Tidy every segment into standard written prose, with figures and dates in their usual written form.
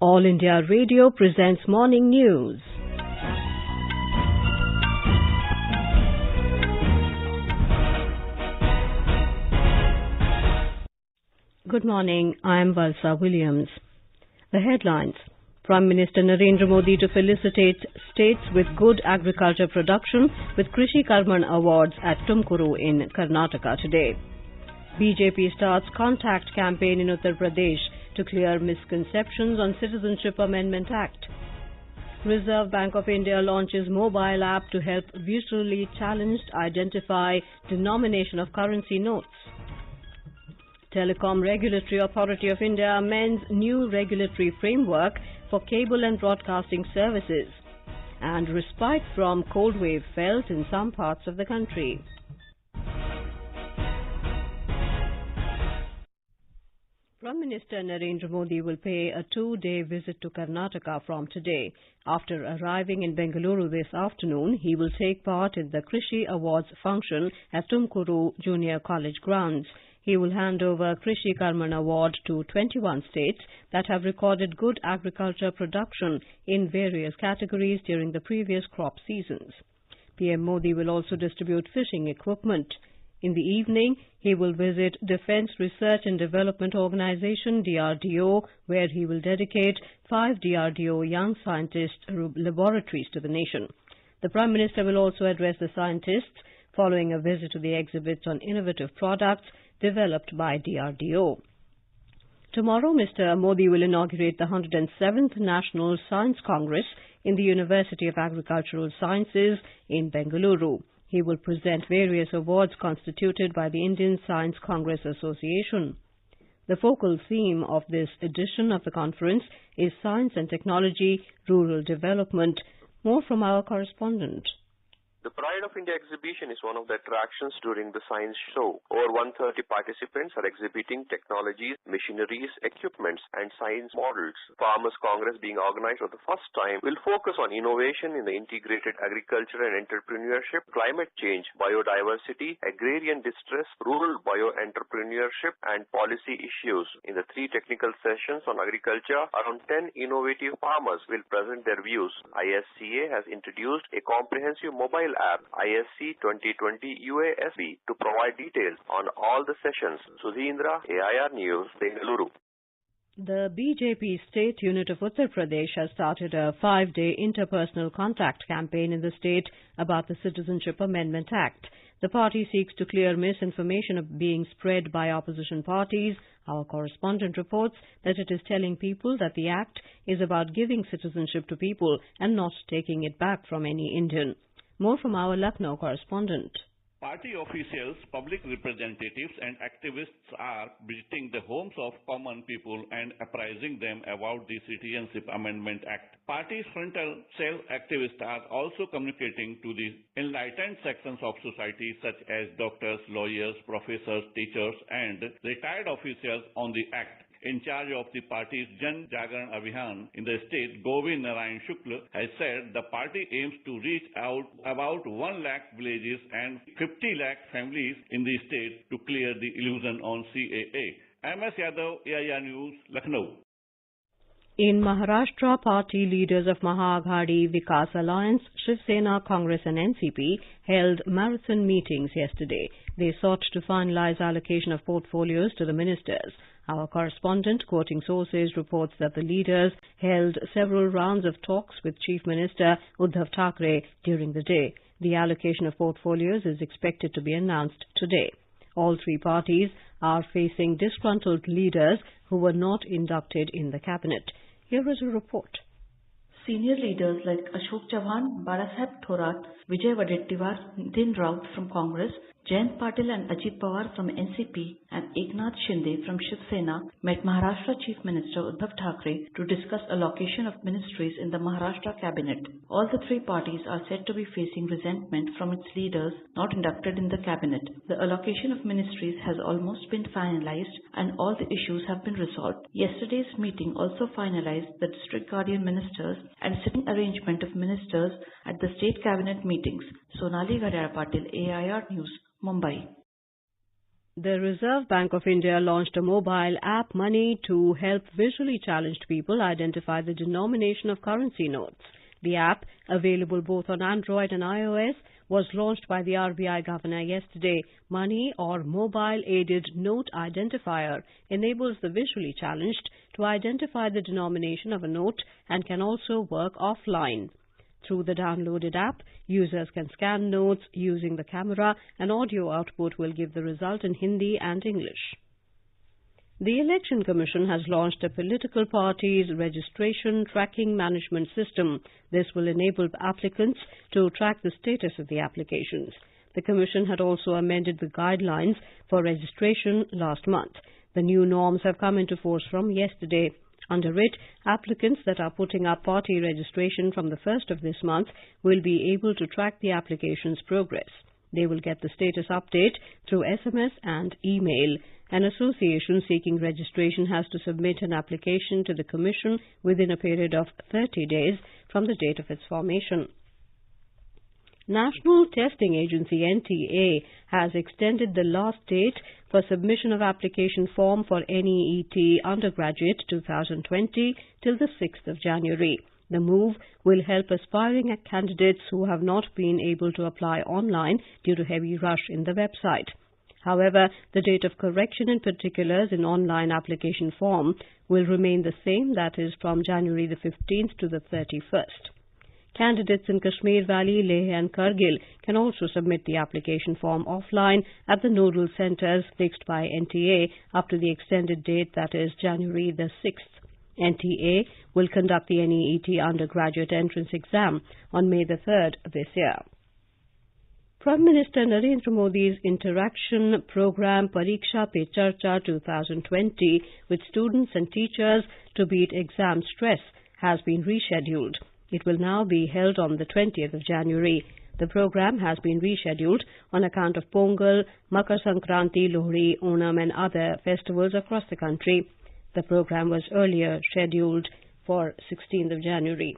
All India Radio presents Morning News. Good morning, I am Valsa Williams. The headlines. Prime Minister Narendra Modi to felicitate states with good agriculture production with Krishi Karman Awards at Tumkuru in Karnataka today. BJP starts contact campaign in Uttar Pradesh to clear misconceptions on Citizenship Amendment Act. Reserve Bank of India launches mobile app to help visually challenged identify denomination of currency notes. Telecom Regulatory Authority of India amends new regulatory framework for cable and broadcasting services. And respite from cold wave felt in some parts of the country. Prime Minister Narendra Modi will pay a 2-day visit to Karnataka from today. After arriving in Bengaluru this afternoon, he will take part in the Krishi Awards function at Tumkuru Junior College grounds. He will hand over Krishi Karman Award to 21 states that have recorded good agriculture production in various categories during the previous crop seasons. PM Modi will also distribute fishing equipment. In the evening, he will visit Defence Research and Development Organization (DRDO), where he will dedicate 5 DRDO young scientist laboratories to the nation. The Prime Minister will also address the scientists following a visit to the exhibits on innovative products developed by DRDO. Tomorrow, Mr. Modi will inaugurate the 107th National Science Congress in the University of Agricultural Sciences in Bengaluru. He will present various awards constituted by the Indian Science Congress Association. The focal theme of this edition of the conference is Science and Technology, Rural Development. More from our correspondent. The Pride of India exhibition is one of the attractions during the science show. Over 130 participants are exhibiting technologies, machineries, equipments, and science models. Farmers Congress, being organized for the first time, will focus on innovation in the integrated agriculture and entrepreneurship, climate change, biodiversity, agrarian distress, rural bio-entrepreneurship, and policy issues. In the 3 technical sessions on agriculture, around 10 innovative farmers will present their views. ISCA has introduced a comprehensive mobile app ISC 2020 UASB to provide details on all the sessions. Sudhindra, AIR News, Bengaluru. The BJP state unit of Uttar Pradesh has started a 5-day interpersonal contact campaign in the state about the Citizenship Amendment Act. The party seeks to clear misinformation being spread by opposition parties. Our correspondent reports that it is telling people that the act is about giving citizenship to people and not taking it back from any Indian. More from our Lucknow correspondent. Party officials, public representatives and activists are visiting the homes of common people and apprising them about the Citizenship Amendment Act. Party's frontal cell activists are also communicating to the enlightened sections of society such as doctors, lawyers, professors, teachers and retired officials on the act. In charge of the party's Jan Jagaran Abhiyan in the state, Govind Narayan Shukla, has said the party aims to reach out about 1 lakh villages and 50 lakh families in the state to clear the illusion on CAA. MS Yadav, AIR News, Lucknow. In Maharashtra, party leaders of Maha-Aghadi Vikas Alliance, Shiv Sena, Congress and NCP held marathon meetings yesterday. They sought to finalize allocation of portfolios to the ministers. Our correspondent, quoting sources, reports that the leaders held several rounds of talks with Chief Minister Uddhav Thackeray during the day. The allocation of portfolios is expected to be announced today. All 3 parties are facing disgruntled leaders who were not inducted in the cabinet. Here is a report. Senior leaders like Ashok Chavan, Barasaheb Thorat, Vijay Wadettiwar, Nitin Raut from Congress, Jayant Patil and Ajit Pawar from NCP and Eknath Shinde from Shiv Sena met Maharashtra Chief Minister Uddhav Thackeray to discuss allocation of ministries in the Maharashtra cabinet. All the 3 parties are said to be facing resentment from its leaders not inducted in the cabinet. The allocation of ministries has almost been finalized and all the issues have been resolved. Yesterday's meeting also finalized the district guardian ministers and sitting arrangement of ministers at the state cabinet meetings. Sonali Gadara Patil, AIR News, Mumbai. The Reserve Bank of India launched a mobile app, Bani, to help visually challenged people identify the denomination of currency notes. The app, available both on Android and iOS, was launched by the RBI Governor yesterday. Bani, or Mobile Aided Note Identifier, enables the visually challenged to identify the denomination of a note and can also work offline. Through the downloaded app, users can scan notes using the camera, and audio output will give the result in Hindi and English. The Election Commission has launched a political parties registration tracking management system. This will enable applicants to track the status of the applications. The Commission had also amended the guidelines for registration last month. The new norms have come into force from yesterday. Under it, applicants that are putting up party registration from the 1st of this month will be able to track the application's progress. They will get the status update through SMS and email. An association seeking registration has to submit an application to the Commission within a period of 30 days from the date of its formation. National Testing Agency NTA has extended the last date for submission of application form for NEET Undergraduate 2020 till the 6th of January. The move will help aspiring candidates who have not been able to apply online due to heavy rush in the website. However, the date of correction in particulars in online application form will remain the same, that is from January the 15th to the 31st. Candidates in Kashmir Valley, Leh and Kargil can also submit the application form offline at the nodal centres fixed by NTA up to the extended date, that is January the 6th. NTA will conduct the NEET undergraduate entrance exam on May the 3rd this year. Prime Minister Narendra Modi's interaction program Pariksha Pe Charcha 2020 with students and teachers to beat exam stress has been rescheduled. It will now be held on the 20th of January. The program has been rescheduled on account of Pongal, Makar Sankranti, Lohri, Onam and other festivals across the country. The program was earlier scheduled for 16th of January.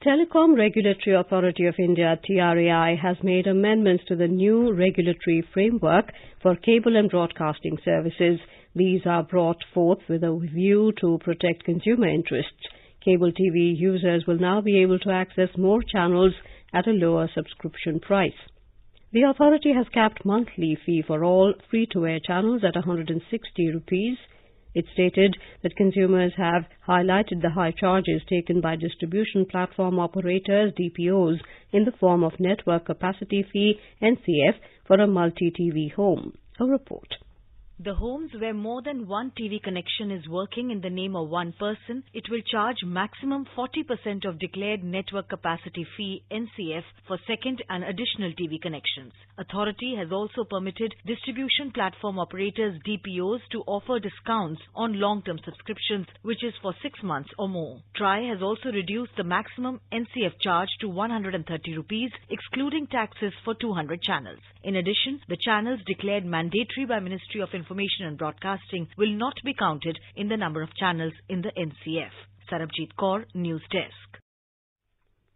Telecom Regulatory Authority of India (TRAI) has made amendments to the new regulatory framework for cable and broadcasting services. These are brought forth with a view to protect consumer interests. Cable TV users will now be able to access more channels at a lower subscription price. The authority has capped monthly fee for all free-to-air channels at 160 rupees. It stated that consumers have highlighted the high charges taken by distribution platform operators (DPOs) in the form of Network Capacity Fee (NCF) for a multi-TV home. A report. The homes where more than one TV connection is working in the name of one person, it will charge maximum 40% of declared network capacity fee (NCF) for second and additional TV connections. Authority has also permitted distribution platform operators (DPOs) to offer discounts on long-term subscriptions, which is for 6 months or more. TRAI has also reduced the maximum NCF charge to 130 rupees, excluding taxes for 200 channels. In addition, the channels declared mandatory by Ministry of Information and Broadcasting will not be counted in the number of channels in the NCF. Sarabjit Kaur, News Desk.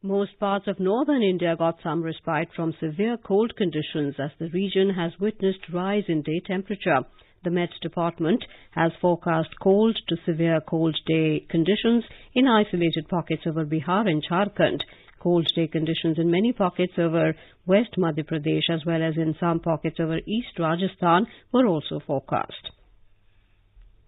Most parts of northern India got some respite from severe cold conditions as the region has witnessed rise in day temperature. The Met Department has forecast cold to severe cold day conditions in isolated pockets over Bihar and Jharkhand. Cold day conditions in many pockets over West Madhya Pradesh as well as in some pockets over East Rajasthan were also forecast.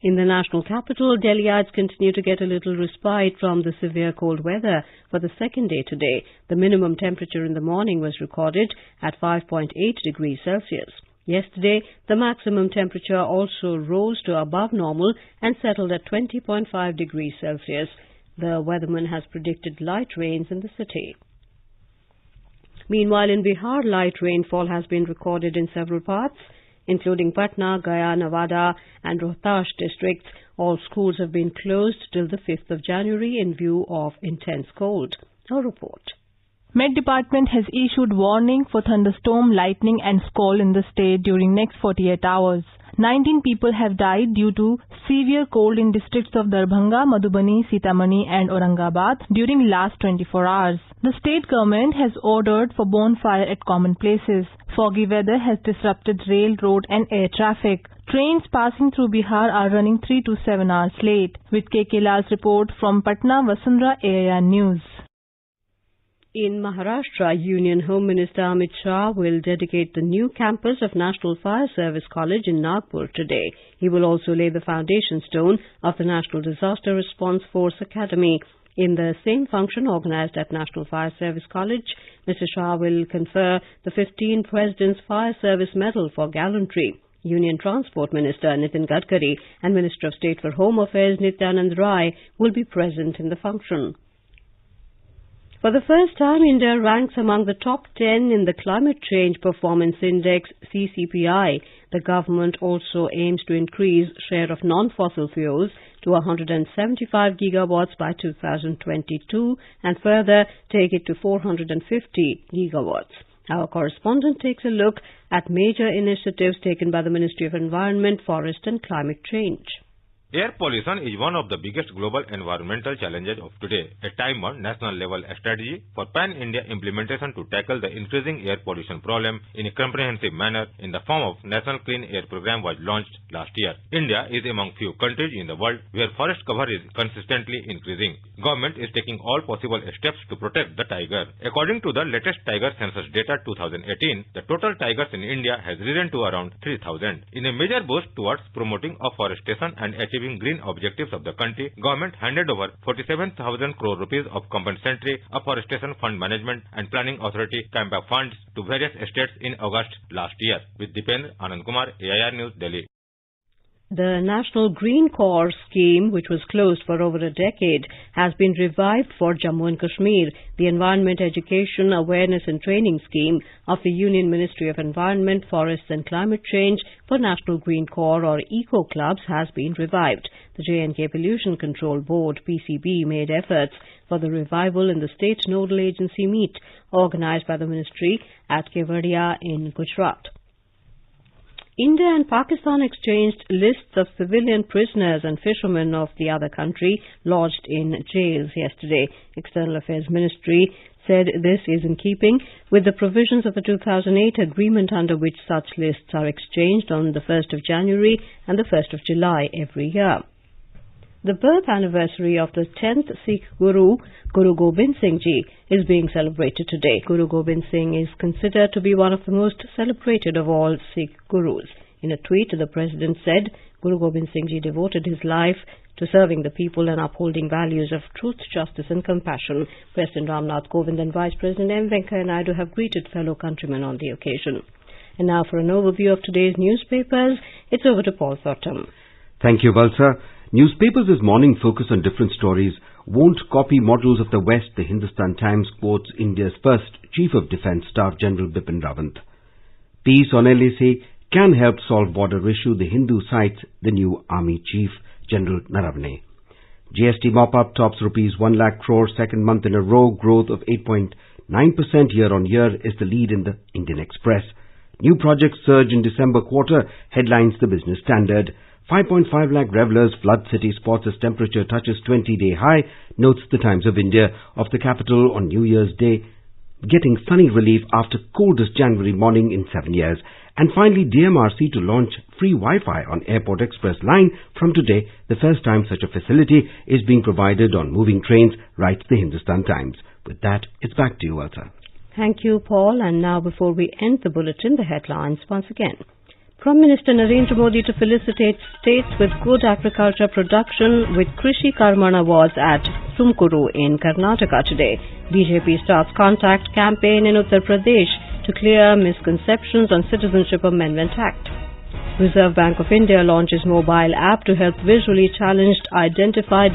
In the national capital, Delhiites continue to get a little respite from the severe cold weather for the second day today. The minimum temperature in the morning was recorded at 5.8 degrees Celsius. Yesterday, the maximum temperature also rose to above normal and settled at 20.5 degrees Celsius. The weatherman has predicted light rains in the city. Meanwhile, in Bihar, light rainfall has been recorded in several parts, including Patna, Gaya, Nawada and Rohtash districts. All schools have been closed till the 5th of January in view of intense cold. A report. Met Department has issued warning for thunderstorm, lightning and squall in the state during next 48 hours. 19 people have died due to severe cold in districts of Darbhanga, Madhubani, Sitamarhi and Aurangabad during last 24 hours. The state government has ordered for bonfire at common places. Foggy weather has disrupted rail, road and air traffic. Trains passing through Bihar are running 3 to 7 hours late. With KK Lal's report from Patna, Vasundhara AIR News. In Maharashtra, Union Home Minister Amit Shah will dedicate the new campus of National Fire Service College in Nagpur today. He will also lay the foundation stone of the National Disaster Response Force Academy. In the same function organized at National Fire Service College, Mr. Shah will confer the 15th President's Fire Service Medal for Gallantry. Union Transport Minister Nitin Gadkari and Minister of State for Home Affairs Nityanand Rai will be present in the function. For the first time, India ranks among the top 10 in the Climate Change Performance Index (CCPI). The government also aims to increase share of non-fossil fuels to 175 gigawatts by 2022 and further take it to 450 gigawatts. Our correspondent takes a look at major initiatives taken by the Ministry of Environment, Forest and Climate Change. Air pollution is one of the biggest global environmental challenges of today. A time-bound national-level strategy for pan-India implementation to tackle the increasing air pollution problem in a comprehensive manner in the form of National Clean Air Program was launched last year. India is among few countries in the world where forest cover is consistently increasing. Government is taking all possible steps to protect the tiger. According to the latest Tiger Census data 2018, the total tigers in India has risen to around 3,000. In a major boost towards promoting afforestation and achieving green objectives of the country, government handed over 47,000 crore rupees of compensatory afforestation fund management and planning authority CAMPA funds to various states in August last year. With Dipendra Anand Kumar, AIR News, Delhi. The National Green Corps scheme, which was closed for over a decade, has been revived for Jammu and Kashmir. The Environment Education, Awareness and Training Scheme of the Union Ministry of Environment, Forests and Climate Change for National Green Corps or Eco Clubs has been revived. The J&K Pollution Control Board, PCB, made efforts for the revival in the State Nodal Agency meet organized by the ministry at Kevadia in Gujarat. India and Pakistan exchanged lists of civilian prisoners and fishermen of the other country lodged in jails yesterday. External Affairs Ministry said this is in keeping with the provisions of the 2008 agreement under which such lists are exchanged on the 1st of January and the 1st of July every year. The birth anniversary of the 10th Sikh Guru, Guru Gobind Singh Ji, is being celebrated today. Guru Gobind Singh is considered to be one of the most celebrated of all Sikh Gurus. In a tweet, the President said, Guru Gobind Singh Ji devoted his life to serving the people and upholding values of truth, justice and compassion. President Ramnath Kovind and Vice President M. Venkaiah Naidu have greeted fellow countrymen on the occasion. And now for an overview of today's newspapers, it's over to Paul Thornton. Thank you, Valsa. Newspapers this morning focus on different stories. Won't copy models of the West, the Hindustan Times quotes India's first Chief of Defence Staff General Bipin Rawat. Peace on LAC can help solve border issue, the Hindu cites the new Army Chief, General Naravane. GST mop-up tops rupees 1 lakh crore second month in a row. Growth of 8.9% year-on-year is the lead in the Indian Express. New projects surge in December quarter, headlines the Business Standard. 5.5 lakh revelers flood city spots as temperature touches 20-day high, notes the Times of India. Of the capital on New Year's Day, getting sunny relief after coldest January morning in 7 years. And finally, DMRC to launch free Wi-Fi on Airport Express line from today. The first time such a facility is being provided on moving trains, writes the Hindustan Times. With that, it's back to you, Elsa. Thank you, Paul. And now, before we end the bulletin, the headlines once again. Prime Minister Narendra Modi to felicitate states with good agriculture production with Krishi Karman Awards at Tumkuru in Karnataka today. BJP starts contact campaign in Uttar Pradesh to clear misconceptions on Citizenship Amendment Act. Reserve Bank of India launches mobile app to help visually challenged identify